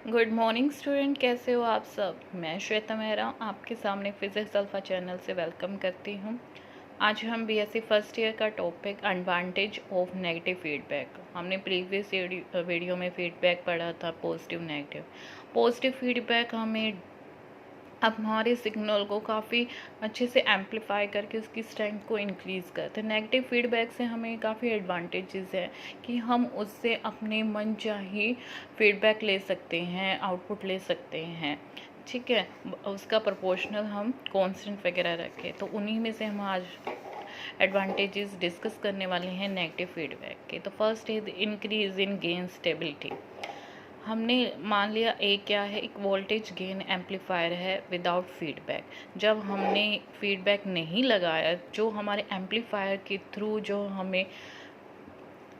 Good morning student, कैसे हो आप सब। मैं श्वेता मेहरा आपके सामने फिजिक्स अल्फा चैनल से वेलकम करती हूँ। आज हम बीएससी फर्स्ट ईयर का topic advantage of negative feedback. हमने प्रीवियस वीडियो में फीडबैक पढ़ा था, पॉजिटिव नेगेटिव। पॉजिटिव फीडबैक हमें अब हमारे सिग्नल को काफ़ी अच्छे से एम्पलीफाई करके उसकी स्ट्रेंथ को इंक्रीज़ करते हैं। नेगेटिव फीडबैक से हमें काफ़ी एडवांटेजेस है कि हम उससे अपने मन चाही फीडबैक ले सकते हैं, आउटपुट ले सकते हैं। ठीक है, उसका प्रोपोर्शनल हम कांस्टेंट वगैरह रखें। तो उन्हीं में से हम आज एडवांटेजेस डिस्कस करने वाले हैं नेगेटिव फीडबैक के। तो first is increase in gain stability. हमने मान लिया ए क्या है, एक वोल्टेज गेन एम्पलीफायर है विदाउट फीडबैक। जब हमने फीडबैक नहीं लगाया, जो हमारे एम्पलीफायर के थ्रू जो हमें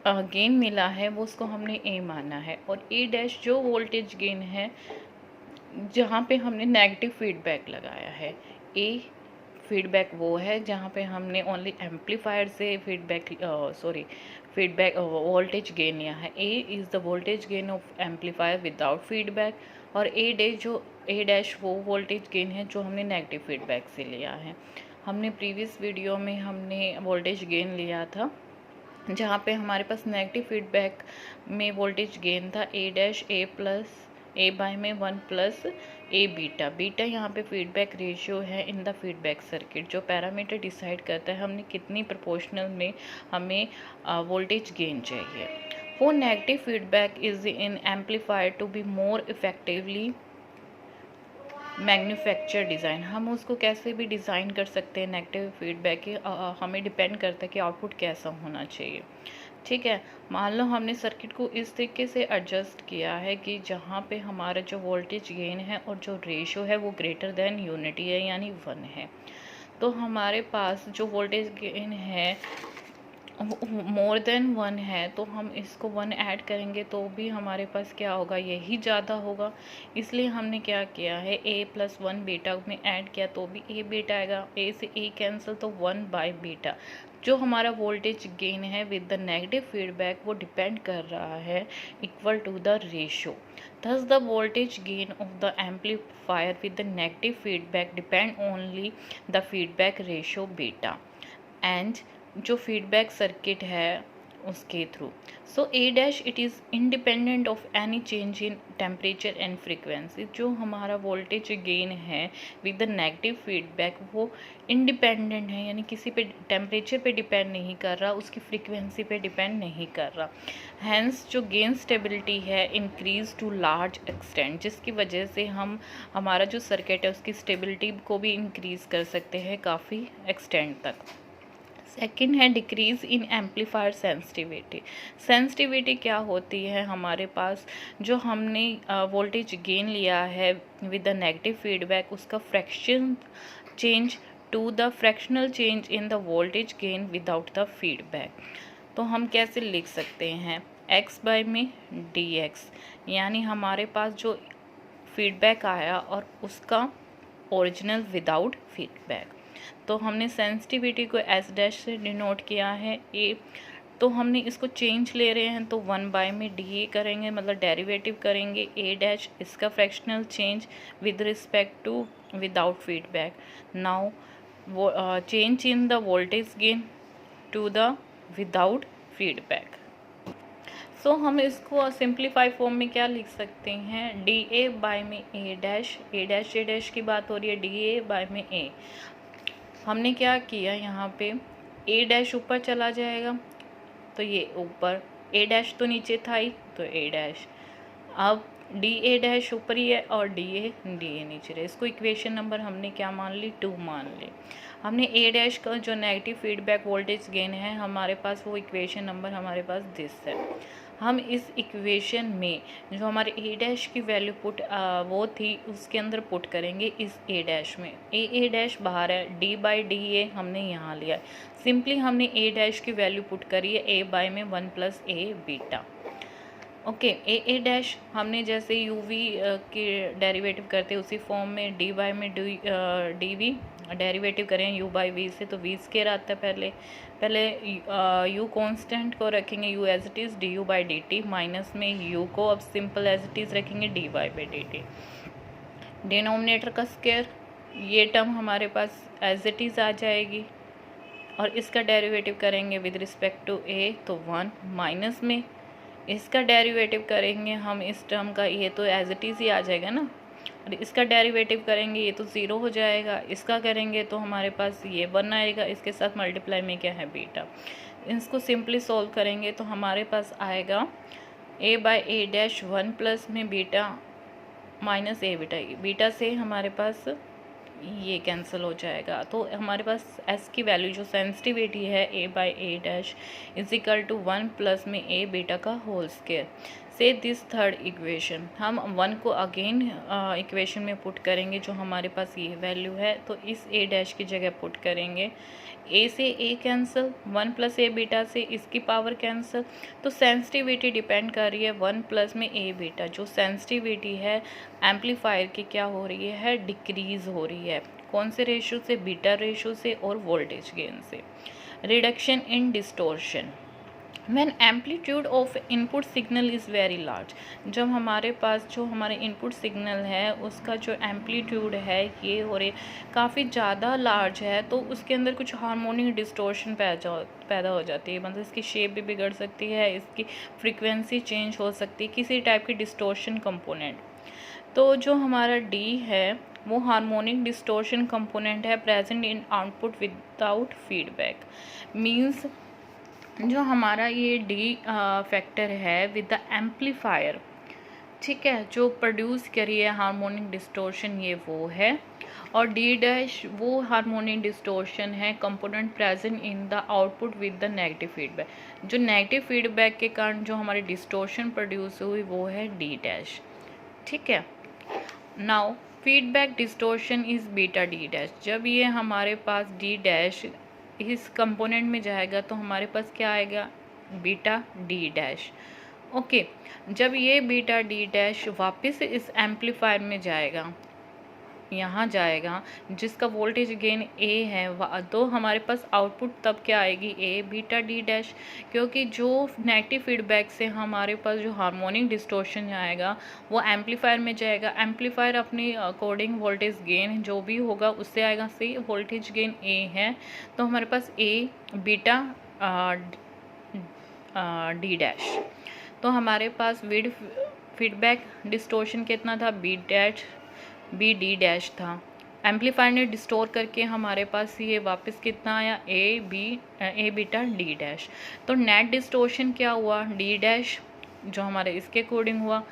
गेन मिला है वो उसको हमने ए माना है। और ए डैश जो वोल्टेज गेन है जहाँ पे हमने नेगेटिव फीडबैक लगाया है। ए फीडबैक वो है जहाँ पे हमने ओनली एम्पलीफायर से फीडबैक वोल्टेज गेन लिया है। A is the voltage gain of amplifier without feedback. और ए डैश वो वोल्टेज गेन है जो हमने नेगेटिव फीडबैक से लिया है। हमने प्रीवियस वीडियो में हमने वोल्टेज गेन लिया था जहाँ पे हमारे पास नेगेटिव फीडबैक में वोल्टेज गेन था ए डैश ए बाय में 1 प्लस ए बीटा। बीटा यहाँ पे फीडबैक रेशियो है इन द फीडबैक सर्किट, जो पैरामीटर डिसाइड करता है हमने कितनी प्रोपोर्शनल में हमें वोल्टेज गेन चाहिए। For negative feedback is in amplifier to be more effectively manufacture design. हम उसको कैसे भी डिज़ाइन कर सकते हैं नेगेटिव फीडबैक के, हमें डिपेंड करता है कि आउटपुट कैसा होना चाहिए। ठीक है, मान लो हमने सर्किट को इस तरीके से एडजस्ट किया है कि जहाँ पे हमारा जो वोल्टेज गेन है और जो रेशियो है वो ग्रेटर देन यूनिटी है, यानी 1 है। तो हमारे पास जो वोल्टेज गेन है मोर देन 1 है, तो हम इसको 1 ऐड करेंगे तो भी हमारे पास क्या होगा, यही ज़्यादा होगा। इसलिए हमने क्या किया है, a प्लस 1 बीटा में ऐड किया तो भी a बीटा आएगा। a से a कैंसिल तो 1 बाय बीटा। जो हमारा वोल्टेज गेन है विद द नेगेटिव फीडबैक वो डिपेंड कर रहा है equal to the ratio. thus the voltage gain of the amplifier with the negative feedback depend only the feedback ratio beta and जो feedback circuit है उसके through. So A dash it is independent of any change in temperature and frequency. जो हमारा voltage gain है with the negative feedback वो independent है, यानी किसी पे टेम्परेचर पे डिपेंड नहीं कर रहा, उसकी फ्रीक्वेंसी पे डिपेंड नहीं कर रहा। हैंस जो गेन स्टेबिलिटी है इंक्रीज टू लार्ज एक्सटेंट, जिसकी वजह से हम हमारा जो सर्किट है उसकी स्टेबिलिटी को भी इंक्रीज़ कर सकते हैं काफ़ी एक्सटेंट तक। सेकेंड है डिक्रीज़ इन एम्पलीफायर सेंसिटिविटी। सेंसिटिविटी क्या होती है, हमारे पास जो हमने वोल्टेज गेन लिया है विद द नेगेटिव फीडबैक उसका fraction change to the fractional change in the voltage gain without the feedback. तो हम कैसे लिख सकते हैं, x बाय में dx, यानी हमारे पास जो फीडबैक आया और उसका ओरिजिनल विदाउट फीडबैक। तो हमने सेंसिटिविटी को एस डैश से डिनोट किया है ए। तो हमने इसको चेंज ले रहे हैं तो 1 बाय में डी ए करेंगे, मतलब डेरिवेटिव करेंगे ए डैश, इसका fractional change with respect to without feedback. Now वो change in the voltage gain to the without feedback. So हम इसको सिंप्लीफाई फॉर्म में क्या लिख सकते हैं, डी ए बाय में ए डैश, ए डैश की बात हो रही है, डी ए बाय में ए। हमने क्या किया, यहाँ पे ए डैश ऊपर चला जाएगा तो ये ऊपर, ए डैश तो नीचे था ही तो ए डैश। अब डी ए डैश ऊपर ही है और डी ए नीचे रहे। इसको इक्वेशन नंबर हमने क्या मान ली, 2 मान ली। हमने ए डैश का जो नेगेटिव फीडबैक वोल्टेज गेन है हमारे पास वो इक्वेशन नंबर हमारे पास दिस है। हम इस इक्वेशन में जो हमारे ए डैश की वैल्यू वो थी उसके अंदर पुट करेंगे इस ए डैश में। ए डैश बाहर है, डी बाई डी ए हमने यहाँ लिया। सिंपली हमने ए डैश की वैल्यू पुट करी है ए बाय में 1 plus A beta. Okay, A dash हमने जैसे यू वी के डेरिवेटिव करते उसी फॉर्म में डी बाय में डी वी डेरिवेटिव करें u बाई वी से तो v स्केयर आता है। पहले u कांस्टेंट को रखेंगे u as it is D U by D T, minus में u को अब सिंपल एज इट इज़ रखेंगे D Y by D T. Denominator का स्केयर, ये टर्म हमारे पास एज इट इज़ आ जाएगी और इसका डेरिवेटिव करेंगे विद रिस्पेक्ट टू a तो 1, माइनस में इसका डेरिवेटिव करेंगे हम इस टर्म का, ये तो एज इट इज़ ही आ जाएगा ना, और इसका डेरिवेटिव करेंगे ये तो 0 हो जाएगा, इसका करेंगे तो हमारे पास ये 1 आएगा, इसके साथ मल्टीप्लाई में क्या है बीटा। इसको सिंपली सॉल्व करेंगे तो हमारे पास आएगा a by A dash 1 plus में beta minus A beta, beta से हमारे पास ये कैंसिल हो जाएगा। तो हमारे पास s की वैल्यू जो सेंसिटिविटी है a by A dash is equal to 1 plus में a बीटा का होल स्केयर। से दिस थर्ड इक्वेशन, हम 1 को अगेन इक्वेशन में पुट करेंगे जो हमारे पास ये वैल्यू है, तो इस a डैश की जगह पुट करेंगे, a से a cancel, 1 plus A beta से इसकी पावर कैंसिल। तो सेंसिटिविटी डिपेंड कर रही है 1 प्लस में a बीटा, जो सेंसिटिविटी है एम्पलीफायर की क्या हो रही है, डिक्रीज़ हो रही है। कौन से रेशो से, बीटा रेशो से और वोल्टेज गेन से। Reduction in distortion when amplitude of input signal is very large, जब हमारे पास जो हमारे इनपुट सिग्नल है उसका जो एम्पलीट्यूड है ये हो रहे काफ़ी ज़्यादा लार्ज है, तो उसके अंदर कुछ हार्मोनिक डिस्टोर्शन पैदा हो जाती है, मतलब इसकी शेप भी बिगड़ सकती है, इसकी फ्रीक्वेंसी चेंज हो सकती है, किसी टाइप की डिस्टोर्शन कंपोनेंट। तो जो हमारा D है वो हार्मोनिक डिस्टोर्शन कंपोनेंट है present in output without feedback. Means जो हमारा ये D फैक्टर है विद द एम्पलीफायर, ठीक है, जो प्रोड्यूस करिए हार्मोनिक डिस्टोर्शन ये वो है, और D डैश वो हार्मोनिक डिस्टोर्शन है component present in the output with the negative feedback. जो नेगेटिव फीडबैक के कारण जो हमारी डिस्टोर्शन प्रोड्यूस हुई वो है D डैश, ठीक है। Now feedback distortion is beta D dash. जब ये हमारे पास D डैश इस कंपोनेंट में जाएगा तो हमारे पास क्या आएगा, बीटा D डैश। ओके, जब ये बीटा D डैश वापस इस एम्पलीफायर में जाएगा, यहाँ जाएगा जिसका वोल्टेज गेन A है, तो हमारे पास आउटपुट तब क्या आएगी, A बीटा D डैश, क्योंकि जो नेगेटिव फीडबैक से हमारे पास जो हार्मोनिक डिस्टोर्शन आएगा वो एम्पलीफायर में जाएगा, एम्पलीफायर अपने अकॉर्डिंग वोल्टेज गेन जो भी होगा उससे आएगा, से वोल्टेज गेन A है तो हमारे पास A बीटा D डैश। तो हमारे पास विद फीडबैक डिस्टोर्शन कितना था, बी डी डैश था। एम्पलीफायर ने डिस्टोर करके हमारे पास ये वापस कितना आया, ए बीटा डी डैश। तो नेट डिस्टोर्शन क्या हुआ, डी डैश जो हमारे इसके अकॉर्डिंग हुआ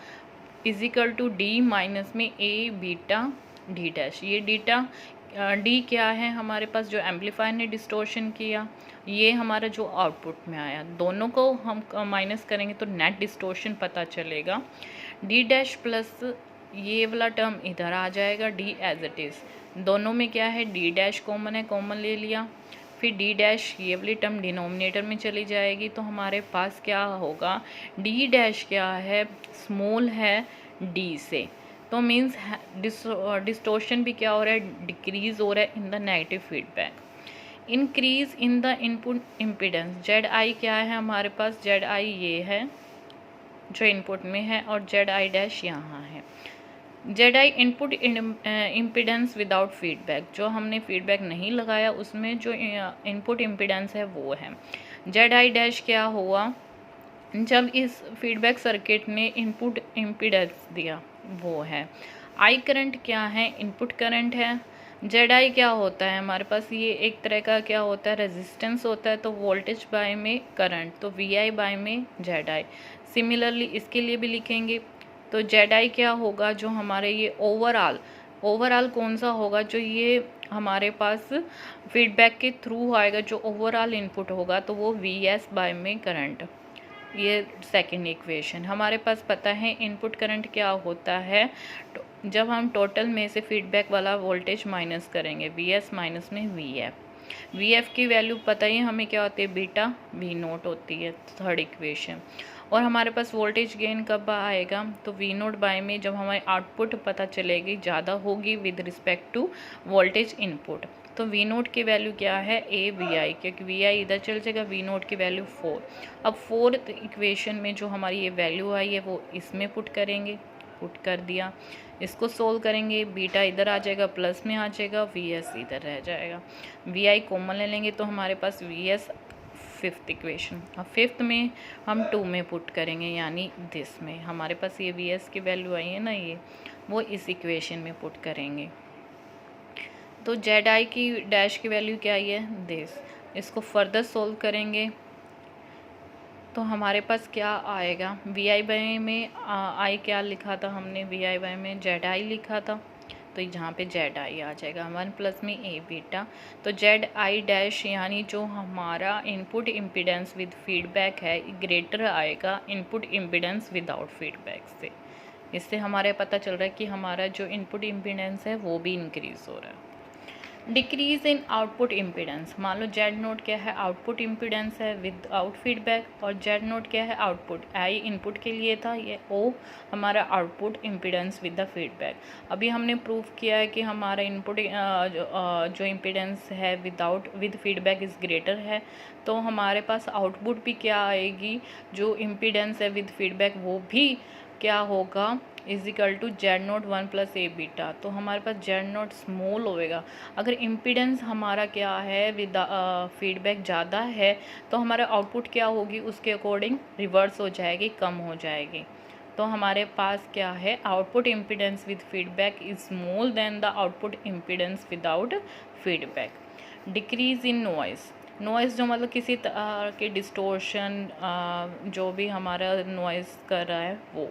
is equal to D minus में ए बीटा डी डैश। ये डीटा डी क्या है हमारे पास, जो एम्पलीफायर ने डिस्टोर्शन किया, ये हमारा जो आउटपुट में आया, दोनों को हम माइनस करेंगे तो नेट डिस्टोर्शन पता चलेगा। डी डैश प्लस ये वाला टर्म इधर आ जाएगा, डी एज इट इज़, दोनों में क्या है, डी डैश कॉमन है, कॉमन ले लिया, फिर डी डैश ये वाली टर्म डिनोमिनेटर में चली जाएगी, तो हमारे पास क्या होगा, डी डैश क्या है, स्मॉल है डी से, तो मीन्स डिस्टोर्शन भी क्या हो रहा है, डिक्रीज हो रहा है in the negative feedback. Increase in the input impedance, Z I क्या है हमारे पास, जेड आई ये है जो इनपुट में है और जेड आई डैश यहाँ है। Z I input impedance without feedback, जो हमने फीडबैक नहीं लगाया उसमें जो इनपुट इम्पिडेंस है वो है। जेड आई डैश क्या हुआ, जब इस फीडबैक सर्किट ने इनपुट इम्पिडेंस दिया वो है। आई करंट क्या है, इनपुट करंट है। जेड आई क्या होता है हमारे पास, ये एक तरह का क्या होता है, रेजिस्टेंस होता है, तो वोल्टेज बाय में करंट, तो वी आई बाय में जेड आई। सिमिलरली इसके लिए भी लिखेंगे, तो जेड आई क्या होगा, जो हमारे ये ओवरऑल कौन सा होगा, जो ये हमारे पास फीडबैक के थ्रू आएगा, जो ओवरऑल इनपुट होगा तो वो वी एस बाय में करंट। ये सेकंड इक्वेशन हमारे पास पता है। इनपुट करंट क्या होता है, जब हम टोटल में से फीडबैक वाला वोल्टेज माइनस करेंगे, वी एस माइनस में वी एफ की वैल्यू पता ही हमें क्या होती है, बीटा वी नोट होती है, थर्ड इक्वेशन। और हमारे पास वोल्टेज गेन कब आएगा, तो वी नोट बाय में जब हमारी आउटपुट पता चलेगी ज़्यादा होगी with respect to voltage input. तो वी नोट की वैल्यू क्या है ए वी आई, क्योंकि वी आई इधर चल जाएगा, वी नोट की वैल्यू 4। अब फोर्थ इक्वेशन में जो हमारी ये वैल्यू आई है वो इसमें पुट करेंगे, पुट कर दिया। इसको सोल्व करेंगे, बीटा इधर आ जाएगा, प्लस में आ जाएगा, वी एस इधर रह जाएगा। वी आई कॉमन ले लेंगे तो हमारे पास वी एस फिफ्थ इक्वेशन। अब फिफ्थ में हम 2 में पुट करेंगे, यानी दिस में हमारे पास ये वी एस की वैल्यू आई है ना, ये वो इस इक्वेशन में पुट करेंगे। तो जेड आई की डैश की वैल्यू क्या आई है दिस। इसको फर्दर सोल्व करेंगे तो हमारे पास क्या आएगा, वी आई बाई में आई क्या लिखा था हमने, वी आई बाई में जेड आई लिखा था, तो यहाँ पे जेड आई आ जाएगा 1 प्लस में ए बीटा। तो जेड आई डैश यानी जो हमारा इनपुट इम्पीडेंस विद फीडबैक है ग्रेटर आएगा इनपुट इम्पीडेंस विदाउट फीडबैक से। इससे हमारे पता चल रहा है कि हमारा जो इनपुट इम्पीडेंस है वो भी इंक्रीज़ हो रहा है। डिक्रीज इन आउटपुट इम्पीडेंस, मान लो जेड नोट क्या है, आउटपुट इम्पीडेंस है विदाउट फीडबैक, और जेड नोट क्या है, आउटपुट। आई इनपुट के लिए था, ये ओ हमारा output impedance with the feedback. अभी हमने प्रूव किया है कि हमारा इनपुट जो इम्पीडेंस है विद फीडबैक इज़ ग्रेटर है, तो हमारे पास आउटपुट भी क्या आएगी, जो इम्पीडेंस है विद फीडबैक वो भी क्या होगा, is equal to Z naught 1 plus A beta. तो हमारे पास जेड नोट स्मॉल होएगा। अगर इम्पीडेंस हमारा क्या है विद फीडबैक ज़्यादा है तो हमारा आउटपुट क्या होगी, उसके अकॉर्डिंग रिवर्स हो जाएगी, कम हो जाएगी। तो हमारे पास क्या है, output impedance with feedback is small than the output impedance without feedback. Decrease in noise, noise जो मतलब किसी तरह के डिस्टोर्शन जो भी हमारा नॉइस कर रहा है वो।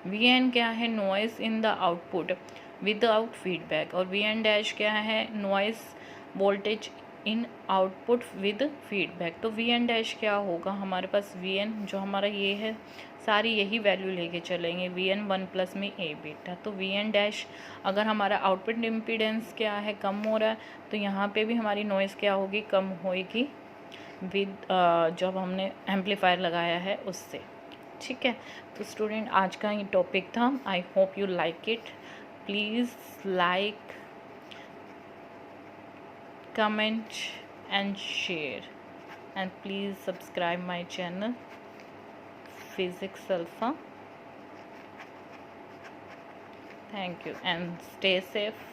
वी एन क्या है, noise in the output without feedback, और वी एन डैश क्या है, noise voltage in output with feedback. तो वी एन डैश क्या होगा, हमारे पास वी एन जो हमारा ये है सारी यही वैल्यू लेके चलेंगे, वी एन 1 प्लस में ए बीटा। तो वी एन डैश अगर हमारा आउटपुट इम्पीडेंस क्या है, कम हो रहा है, तो यहाँ पे भी हमारी नॉइस क्या होगी, कम होएगी विद जब हमने एम्पलीफायर लगाया है उससे। ठीक है, तो स्टूडेंट आज का ये टॉपिक था। I hope you like it. Please like, comment and share, and please subscribe my channel Physics Alpha. Thank you and stay safe.